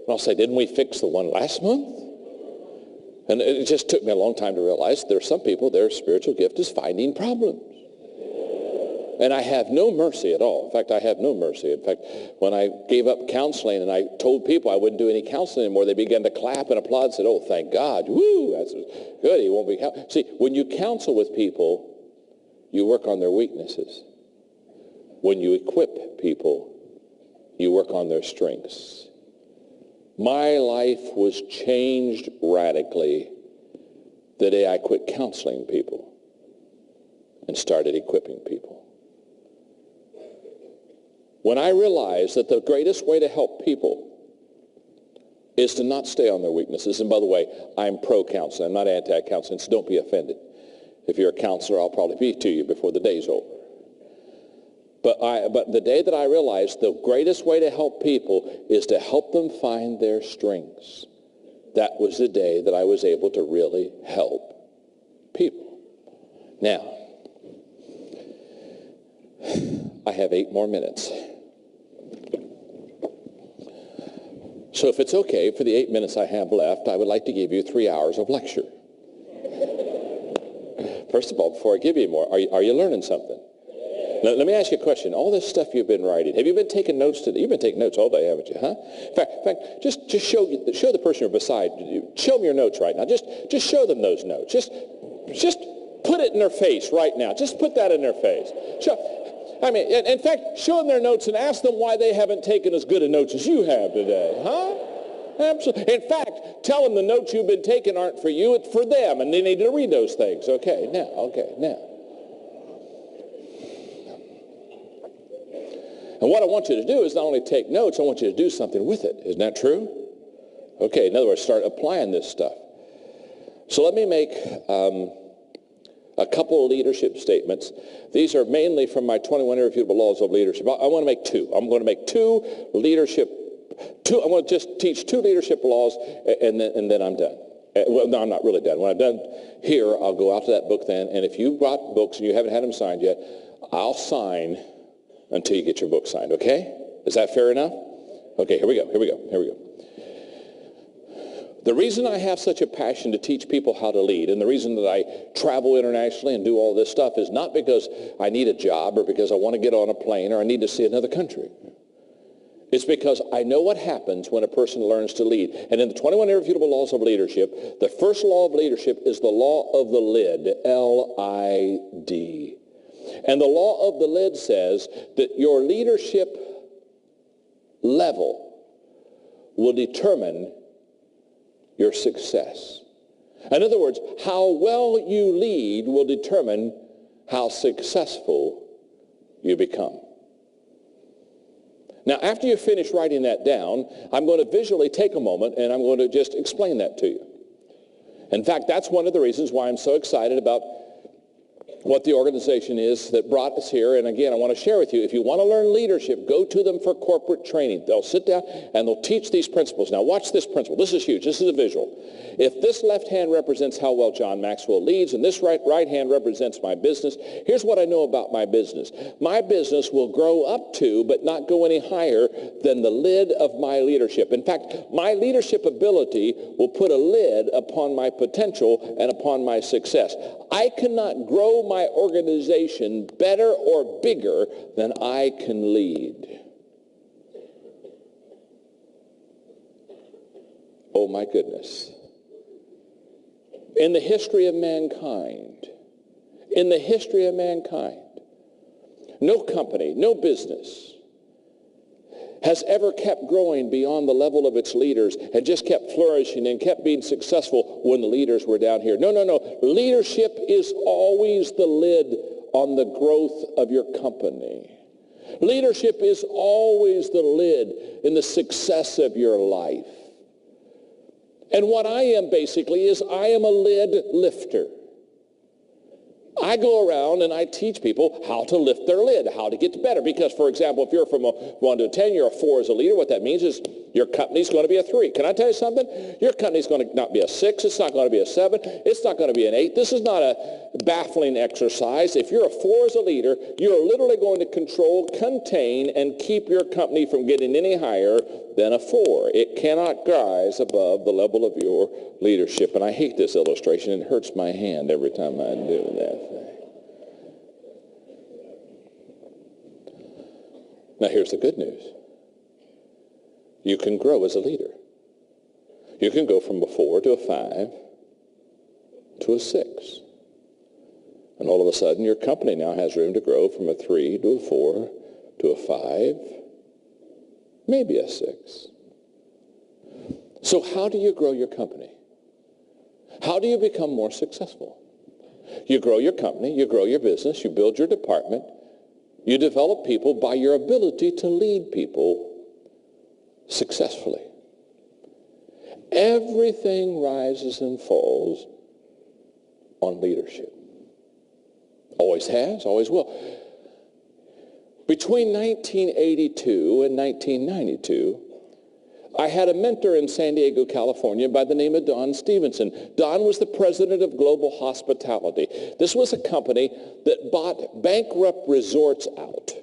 And I'll say, didn't we fix the one last month? And it just took me a long time to realize there are some people, their spiritual gift is finding problems. And I have no mercy at all. In fact, I have no mercy. In fact, when I gave up counseling and I told people I wouldn't do any counseling anymore, they began to clap and applaud and said, oh, thank God. Woo, that's good. He won't be See, when you counsel with people, you work on their weaknesses. When you equip people, you work on their strengths. My life was changed radically the day I quit counseling people and started equipping people. When I realized that the greatest way to help people is to not stay on their weaknesses. And by the way, I'm pro-counseling. I'm not anti-counseling, so don't be offended. If you're a counselor, I'll probably be to you before the day's over. But the day that I realized the greatest way to help people is to help them find their strengths, that was the day that I was able to really help people. Now, I have 8 more minutes. So if it's okay, for the 8 minutes I have left, I would like to give you 3 hours of lecture. First of all, before I give you more, are you learning something? Now, let me ask you a question. All this stuff you've been writing, have you been taking notes today? You've been taking notes all day, haven't you, huh? In fact, just show the person you're beside you. Show them your notes right now. Just show them those notes. Just put it in their face right now. Just put that in their face. In fact, show them their notes and ask them why they haven't taken as good a notes as you have today, huh? Absolutely. In fact, tell them the notes you've been taking aren't for you, it's for them, and they need to read those things. Okay, now. And what I want you to do is not only take notes, I want you to do something with it. Isn't that true? Okay, in other words, start applying this stuff. So let me make a couple of leadership statements. These are mainly from my 21 Irrefutable Laws of Leadership. I want to make 2. I'm going to make 2 leadership. I want to just teach 2 leadership laws, and then I'm done. Well, no, I'm not really done. When I'm done here, I'll go out to that book then, and if you've got books and you haven't had them signed yet, I'll sign until you get your book signed, okay? Is that fair enough? Okay, here we go. The reason I have such a passion to teach people how to lead, and the reason that I travel internationally and do all this stuff, is not because I need a job or because I want to get on a plane or I need to see another country. It's because I know what happens when a person learns to lead. And in the 21 Irrefutable Laws of Leadership, the first law of leadership is the law of the lid, L-I-D. And the law of the lid says that your leadership level will determine your success. In other words, how well you lead will determine how successful you become. Now, after you finish writing that down, I'm going to visually take a moment and I'm going to just explain that to you. In fact, that's one of the reasons why I'm so excited about what the organization is that brought us here. And again, I want to share with you, if you want to learn leadership, go to them for corporate training. They'll sit down and they'll teach these principles. Now watch this principle. This is huge. This is a visual. If this left hand represents how well John Maxwell leads and this right hand represents my business, here's what I know about my business. My business will grow up to, but not go any higher than the lid of my leadership. In fact, my leadership ability will put a lid upon my potential and upon my success. I cannot grow my organization better or bigger than I can lead. Oh my goodness. In the history of mankind, no company, no business has ever kept growing beyond the level of its leaders and just kept flourishing and kept being successful when the leaders were down here. No. Leadership is always the lid on the growth of your company. Leadership is always the lid in the success of your life. And what I am basically is I am a lid lifter. I go around and I teach people how to lift their lid, how to get better. Because, for example, if you're from a 1 to 10, you're a 4 as a leader. What that means is Your company's going to be a 3. Can I tell you something? Your company's going to not be a 6. It's not going to be a 7. It's not going to be an 8. This is not a baffling exercise. If you're a 4 as a leader, you're literally going to control, contain, and keep your company from getting any higher than a 4. It cannot rise above the level of your leadership. And I hate this illustration. It hurts my hand every time I do that thing. Now here's the good news. You can grow as a leader. You can go from a 4 to a 5 to a 6. And all of a sudden, your company now has room to grow from a 3 to a 4 to a 5, maybe a 6. So how do you grow your company? How do you become more successful? You grow your company, you grow your business, you build your department, you develop people by your ability to lead people successfully. Everything rises and falls on leadership. Always has, always will. Between 1982 and 1992, I had a mentor in San Diego, California by the name of Don Stevenson. Don was the president of Global Hospitality. This was a company that bought bankrupt resorts out.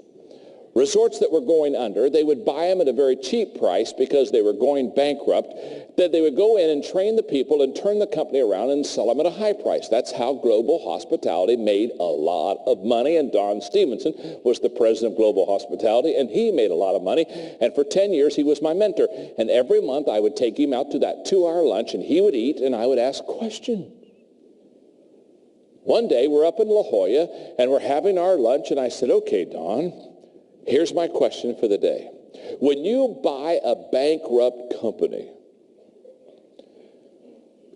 Resorts that were going under, they would buy them at a very cheap price because they were going bankrupt. Then they would go in and train the people and turn the company around and sell them at a high price. That's how Global Hospitality made a lot of money. And Don Stevenson was the president of Global Hospitality, and he made a lot of money. And for 10 years, he was my mentor. And every month, I would take him out to that 2-hour lunch, and he would eat, and I would ask questions. One day, we're up in La Jolla, and we're having our lunch, and I said, okay, Don, here's my question for the day. When you buy a bankrupt company,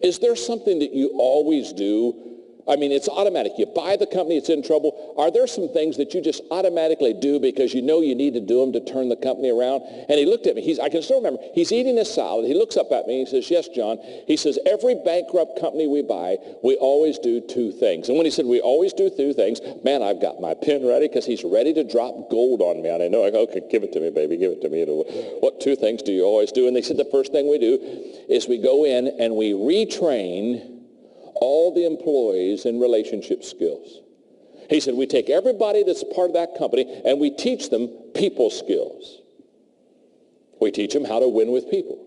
is there something that you always do? I mean, it's automatic. You buy the company, it's in trouble. Are there some things that you just automatically do because you know you need to do them to turn the company around? And he looked at me. I can still remember. He's eating his salad. He looks up at me. He says, yes, John. He says, every bankrupt company we buy, we always do 2 things. And when he said we always do 2 things, man, I've got my pen ready because he's ready to drop gold on me. And I know, okay, give it to me, baby, give it to me. What 2 things do you always do? And they said the first thing we do is we go in and we retrain all the employees in relationship skills. He said, we take everybody that's part of that company and we teach them people skills. We teach them how to win with people.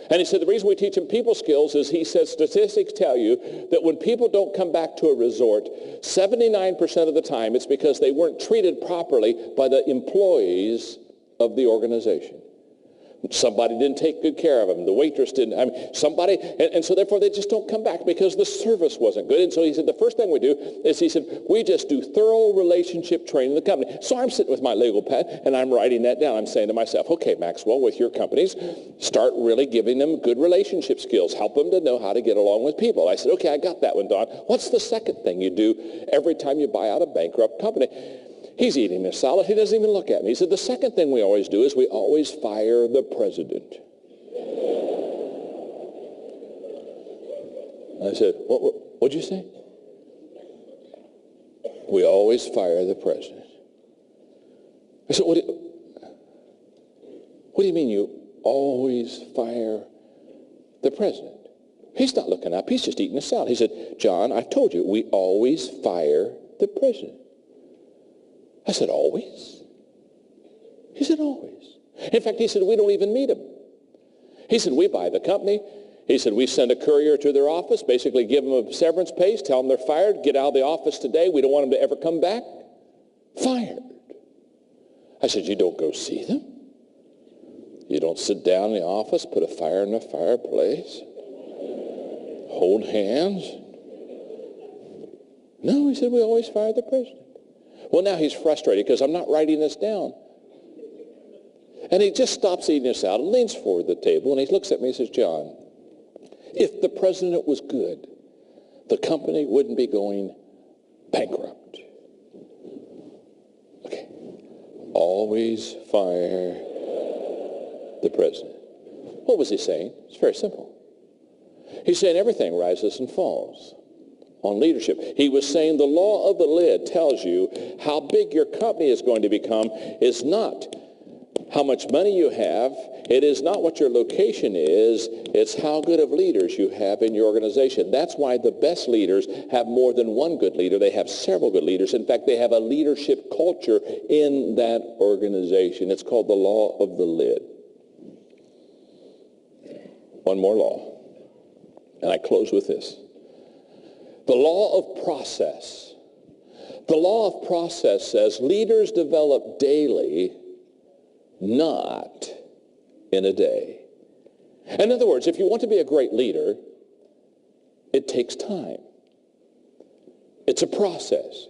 And he said the reason we teach them people skills is, he said, statistics tell you that when people don't come back to a resort, 79% of the time it's because they weren't treated properly by the employees of the organization. Somebody didn't take good care of them. The waitress didn't. I mean, somebody, and so therefore they just don't come back because the service wasn't good. And so he said the first thing we do is, he said, we just do thorough relationship training in the company. So I'm sitting with my legal pad and I'm writing that down. I'm saying to myself, okay, Maxwell, with your companies, start really giving them good relationship skills. Help them to know how to get along with people. I said, okay, I got that one, Don. What's the second thing you do every time you buy out a bankrupt company? He's eating his salad. He doesn't even look at me. He said, the second thing we always do is we always fire the president. I said, what'd you say? We always fire the president. I said, what do you mean you always fire the president? He's not looking up. He's just eating his salad. He said, John, I told you, we always fire the president. I said, always? He said, always. In fact, he said, we don't even meet him. He said, we buy the company. He said, we send a courier to their office, basically give them a severance pay, tell them they're fired, get out of the office today. We don't want them to ever come back. Fired. I said, you don't go see them? You don't sit down in the office, put a fire in the fireplace, hold hands? No, he said, we always fire the president. Well, now he's frustrated because I'm not writing this down. And he just stops eating his salad and leans forward the table, and he looks at me and says, John, if the president was good, the company wouldn't be going bankrupt. Okay. Always fire the president. What was he saying? It's very simple. He's saying everything rises and falls on leadership. He was saying the law of the lid tells you how big your company is going to become is not how much money you have. It is not what your location is. It's how good of leaders you have in your organization. That's why the best leaders have more than one good leader. They have several good leaders. In fact, they have a leadership culture in that organization. It's called the law of the lid. One more law, and I close with this. The law of process. The law of process says leaders develop daily, not in a day. In other words, if you want to be a great leader, it takes time. It's a process.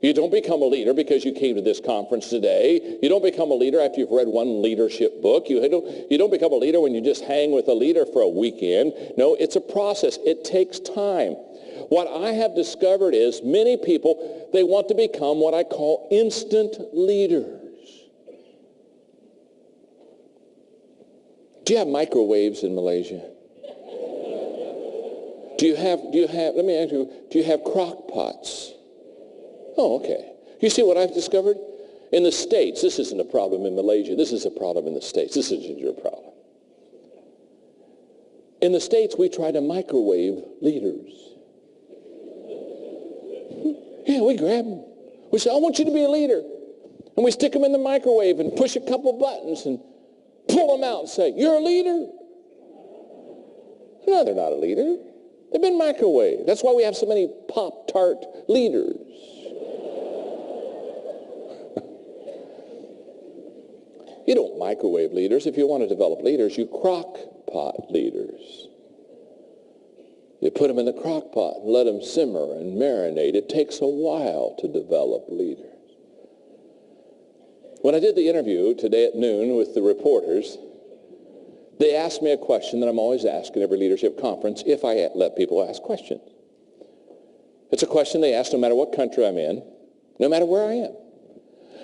You don't become a leader because you came to this conference today. You don't become a leader after you've read one leadership book. You don't become a leader when you just hang with a leader for a weekend. No, it's a process. It takes time. What I have discovered is many people, they want to become what I call instant leaders. Do you have microwaves in Malaysia? Do you have, let me ask you, do you have crock pots? Oh, okay. You see what I've discovered? In the States, this isn't a problem in Malaysia. This is a problem in the States. This isn't your problem. In the States, we try to microwave leaders. Yeah, we grab them. We say, I want you to be a leader. And we stick them in the microwave and push a couple buttons and pull them out and say, you're a leader? No, they're not a leader. They've been microwaved. That's why we have so many Pop-Tart leaders. You don't microwave leaders. If you want to develop leaders, you crock pot leaders. You put them in the crock pot and let them simmer and marinate. It takes a while to develop leaders. When I did the interview today at noon with the reporters, they asked me a question that I'm always asked at every leadership conference if I let people ask questions. It's a question they ask no matter what country I'm in, no matter where I am.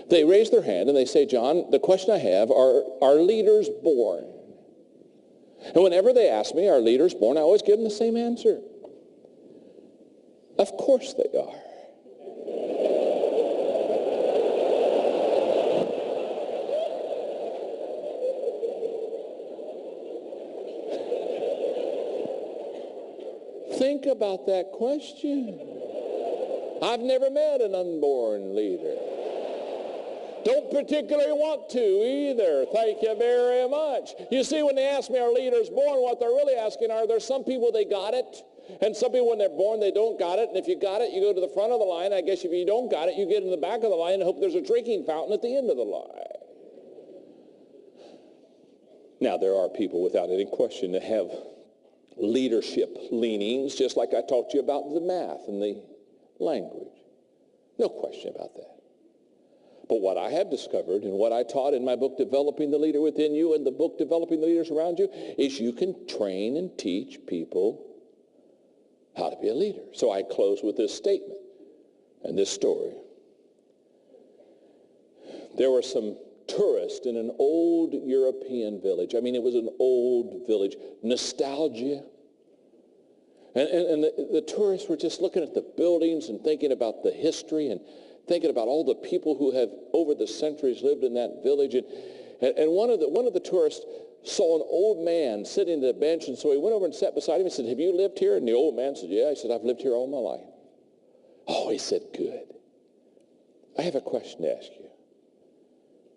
They raise their hand and they say, John, the question I have, are leaders born? And whenever they ask me, are leaders born, I always give them the same answer. Of course they are. Think about that question. I've never met an unborn leader. Don't particularly want to either. Thank you very much. You see, when they ask me, are leaders born, what they're really asking are, there's some people, they got it, and some people, when they're born, they don't got it, and if you got it, you go to the front of the line. I guess if you don't got it, you get in the back of the line and hope there's a drinking fountain at the end of the line. Now, there are people, without any question, that have leadership leanings, just like I talked to you about the math and the language. No question about that. But what I have discovered and what I taught in my book, Developing the Leader Within You, and the book, Developing the Leaders Around You, is you can train and teach people how to be a leader. So I close with this statement and this story. There were some tourists in an old European village. I mean, it was an old village. Nostalgia. And the tourists were just looking at the buildings and thinking about the history and thinking about all the people who have over the centuries lived in that village. And one of the tourists saw an old man sitting at a bench, and so he went over and sat beside him and said, have you lived here? And the old man said, yeah. He said, I've lived here all my life. Oh, he said, good. I have a question to ask you.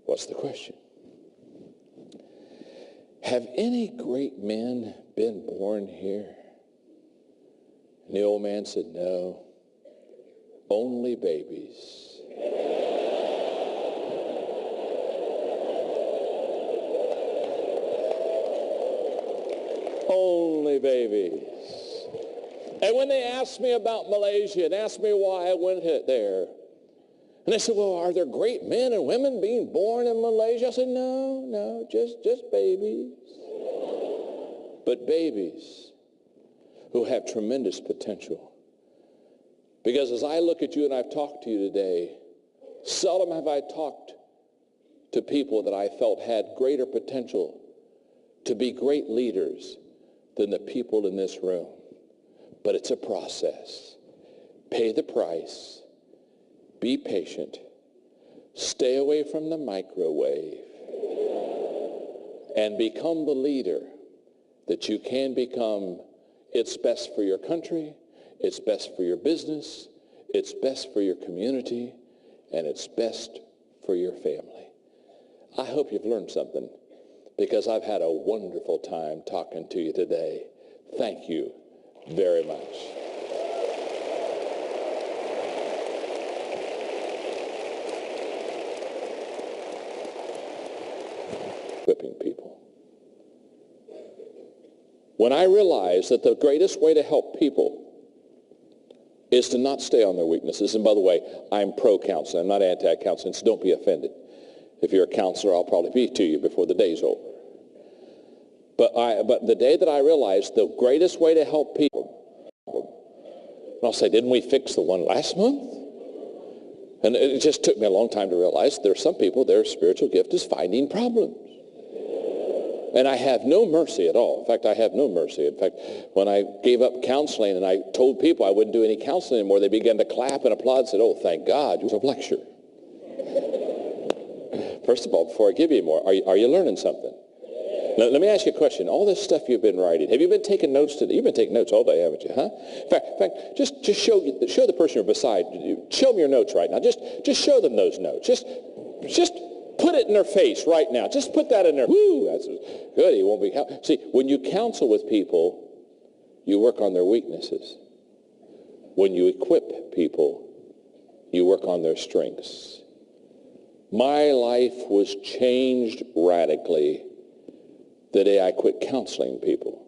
What's the question? Have any great men been born here? And the old man said, no. Only babies. Only babies. And when they asked me about Malaysia and asked me why I went there, and they said, well, are there great men and women being born in Malaysia? I said, no, just babies. But babies who have tremendous potential. Because as I look at you and I've talked to you today, seldom have I talked to people that I felt had greater potential to be great leaders than the people in this room. But it's a process. Pay the price. Be patient. Stay away from the microwave. and become the leader that you can become. It's best for your country, it's best for your business, it's best for your community, and it's best for your family. I hope you've learned something, because I've had a wonderful time talking to you today. Thank you very much. Equipping people. When I realized that the greatest way to help people is to not stay on their weaknesses, and by the way, I'm pro-counseling, I'm not anti-counseling, so don't be offended. If you're a counselor, I'll probably be to you before the day's over. But the day that I realized the greatest way to help people, and I'll say, didn't we fix the one last month? And it just took me a long time to realize there are some people, their spiritual gift is finding problems. And I have no mercy at all. In fact, I have no mercy. In fact, when I gave up counseling and I told people I wouldn't do any counseling anymore, they began to clap and applaud and said, oh, thank God, you have a lecture. First of all, before I give you more, are you learning something? Now, let me ask you a question. All this stuff you've been writing, have you been taking notes today? You've been taking notes all day, haven't you, huh? In fact, just show the person you're beside you. Show them your notes right now. Just show them those notes. Just put it in their face right now. Just put that in there. Woo, that's good. He won't be. See, when you counsel with people, you work on their weaknesses. When you equip people, you work on their strengths. My life was changed radically the day I quit counseling people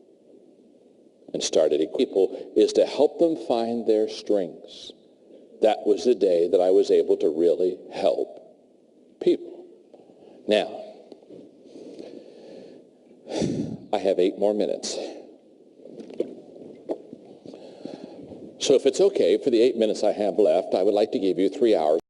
and started equipping people, is to help them find their strengths. That was the day that I was able to really help people. Now, I have 8 more minutes. So if it's okay, for the 8 minutes I have left, I would like to give you 3 hours.